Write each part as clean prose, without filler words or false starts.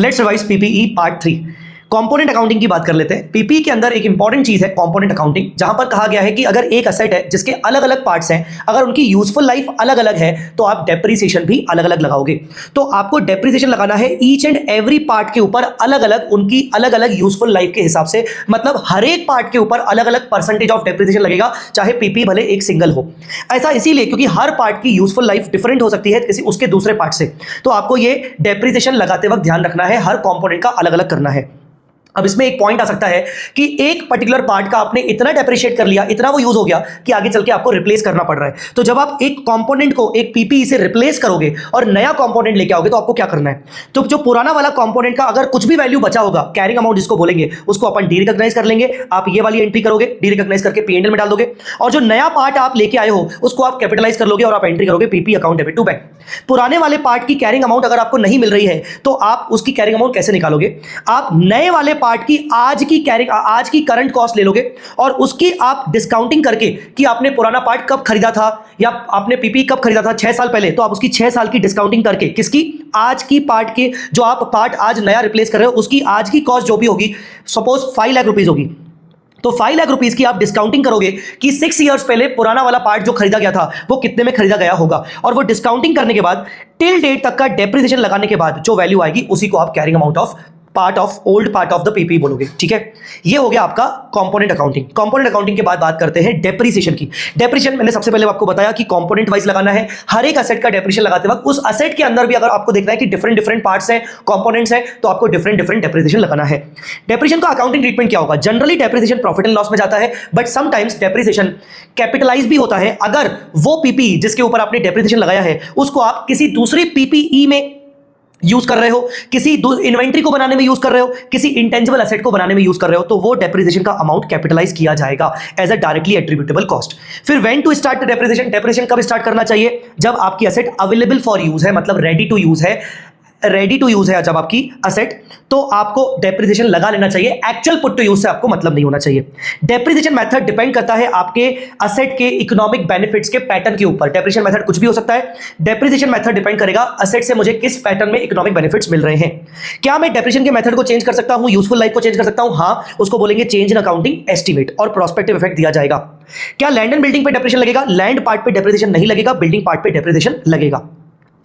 Let's revise PPE part 3। Component accounting की बात कर लेते हैं। पीपीई के अंदर एक इंपॉर्टेंट चीज है कंपोनेंट अकाउंटिंग, जहां पर कहा गया है कि अगर एक असेट है जिसके अलग अलग पार्ट्स हैं, अगर उनकी यूजफुल लाइफ अलग अलग है तो आप डेप्रिसिएशन भी अलग अलग लगाओगे। तो आपको डेप्रिसिएशन लगाना है ईच एंड एवरी पार्ट के ऊपर अलग अलग, उनकी अलग अलग यूजफुल लाइफ के हिसाब से, मतलब हर एक पार्ट के ऊपर अलग अलग परसेंटेज ऑफ डेप्रिसिएशन लगेगा, चाहे पीपी भले एक सिंगल हो। ऐसा इसीलिए क्योंकि हर पार्ट की यूजफुल लाइफ डिफरेंट हो सकती है किसी उसके दूसरे पार्ट से। तो आपको ये डेप्रिसिएशन लगाते वक्त ध्यान रखना है, हर कंपोनेंट का अलग अलग करना है। अब इसमें एक पॉइंट आ सकता है कि एक पर्टिकुलर पार्ट का आपने इतना डेप्रिशिएट कर लिया, इतना वो यूज हो गया कि आगे चल के आपको रिप्लेस करना पड़ रहा है। तो जब आप एक कंपोनेंट को एक पीपीई से रिप्लेस करोगे और नया कंपोनेंट लेके आओगे तो आपको क्या करना है, तो जो पुराना वाला कंपोनेंट का अगर कुछ भी वैल्यू बचा होगा, कैरिंग अमाउंट जिसको बोलेंगे, उसको अपन डी रिकॉग्नाइज कर लेंगे। आप ये वाली एंट्री करोगे, डी रिकॉग्नाइज करके पीएनएल में डाल दोगे, और जो नया पार्ट आप लेके आए हो उसको आप कैपिटलाइज कर लोगे और आप एंट्री करोगे PP account debit to bank. पुराने वाले पार्ट की कैरिंग अमाउंट अगर आपको नहीं मिल रही है तो आप उसकी कैरिंग अमाउंट कैसे निकालोगे? आप नए वाले पार्ट की आज की करंट कॉस्ट ले लोगे और उसकी आप डिस्काउंटिंग करके कि आपने पुराना पार्ट कब खरीदा था या आपने पीपी कब खरीदा था 6 साल पहले, तो आप उसकी 6 साल की डिस्काउंटिंग करके किसकी, आज की पार्ट के, जो आप पार्ट आज नया रिप्लेस कर रहे हो उसकी आज की कॉस्ट जो भी होगी, सपोज 5 लाख रुपीज होगी, तो 5 लाख रुपीज की आप डिस्काउंटिंग करोगे कि 6 इयर्स पहले पुराना वाला पार्ट जो खरीदा गया था वो कितने में खरीदा गया होगा, और वो डिस्काउंटिंग करने के बाद टिल डेट तक का डेप्रिसिएशन लगाने के बाद जो वैल्यू आएगी उसी को आप carrying amount of part of old part of the PP बोलोगे। ठीक है, ये हो गया आपका कंपोनेंट अकाउंटिंग। कंपोनेंट अकाउंटिंग के बाद बात करते हैं डेप्रिसिएशन की। डेप्रिसिएशन मैंने सबसे पहले आपको बताया कि कंपोनेंट वाइज लगाना है। हर एक असेट का डेप्रिसिएशन लगाते वक्त उस असेट के अंदर भी अगर आपको देखना है कि डिफरेंट डिफरेंट पार्ट्स हैं, कंपोनेंट्स हैं, तो आपको डिफरेंट डिफरेंट डेप्रिसिएशन लगाना है। डेप्रिसिएशन का अकाउंटिंग ट्रीटमेंट क्या होगा? Generally depreciation profit and loss में जाता है, बट समटाइम्स डेप्रिसिएशन कैपिटलाइज भी होता है। अगर वो पीपी जिसके ऊपर आपने डेप्रिसिएशन लगाया है उसको आप किसी दूसरी पीपीई में यूज कर रहे हो, किसी इन्वेंट्री को बनाने में यूज कर रहे हो, किसी इंटेंजिबल एसेट को बनाने में यूज कर रहे हो, तो वो डेप्रिसिएशन का अमाउंट कैपिटलाइज किया जाएगा as a directly attributable cost. फिर when to start depreciation? Depreciation कब स्टार्ट करना चाहिए? जब आपकी एसेट अवेलेबल फॉर यूज है, मतलब रेडी टू यूज है, जब आपकी असेट, तो आपको डेप्रिसिएशन लगा लेना चाहिए। एक्चुअल पुट टू यूज से आपको मतलब नहीं होना चाहिए। डेप्रिसिएशन मेथड डिपेंड करता है आपके असेट के इकोनॉमिक बेनिफिट्स के पैटर्न के ऊपर। डेप्रिसिएशन मेथड कुछ भी हो सकता है। डेप्रिसिएशन मेथड डिपेंड करेगा असेट से मुझे किस पैटर्न में इकोनॉमिक बेनिफिट्स मिल रहे हैं। क्या मैं डेप्रिसिएशन के मेथड को चेंज कर सकता हूं, यूजफुल लाइफ को चेंज कर सकता हूं? हाँ, उसको बोलेंगे चेंज इन अकाउंटिंग एस्टिमेट, और प्रोस्पेक्टिव इफेक्ट दिया जाएगा। क्या लैंड एंड बिल्डिंग पे डेप्रिसिएशन लगेगा? लैंड पार्ट पे डेप्रिसिएशन नहीं लगेगा, बिल्डिंग पार्ट पे डेप्रिसिएशन लगेगा।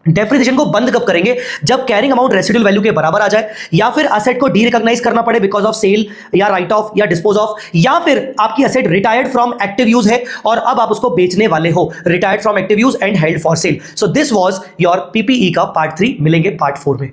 डेप्रिसिएशन को बंद कब करेंगे? जब कैरिंग अमाउंट रेसिडुअल वैल्यू के बराबर आ जाए, या फिर असेट को डी रिकॉग्नाइज करना पड़े बिकॉज ऑफ सेल या राइट ऑफ या डिस्पोज ऑफ, या फिर आपकी asset retired from active use है और अब आप उसको बेचने वाले हो, retired from active use and held for sale. So this was your PPE का पार्ट 3। मिलेंगे पार्ट 4 में।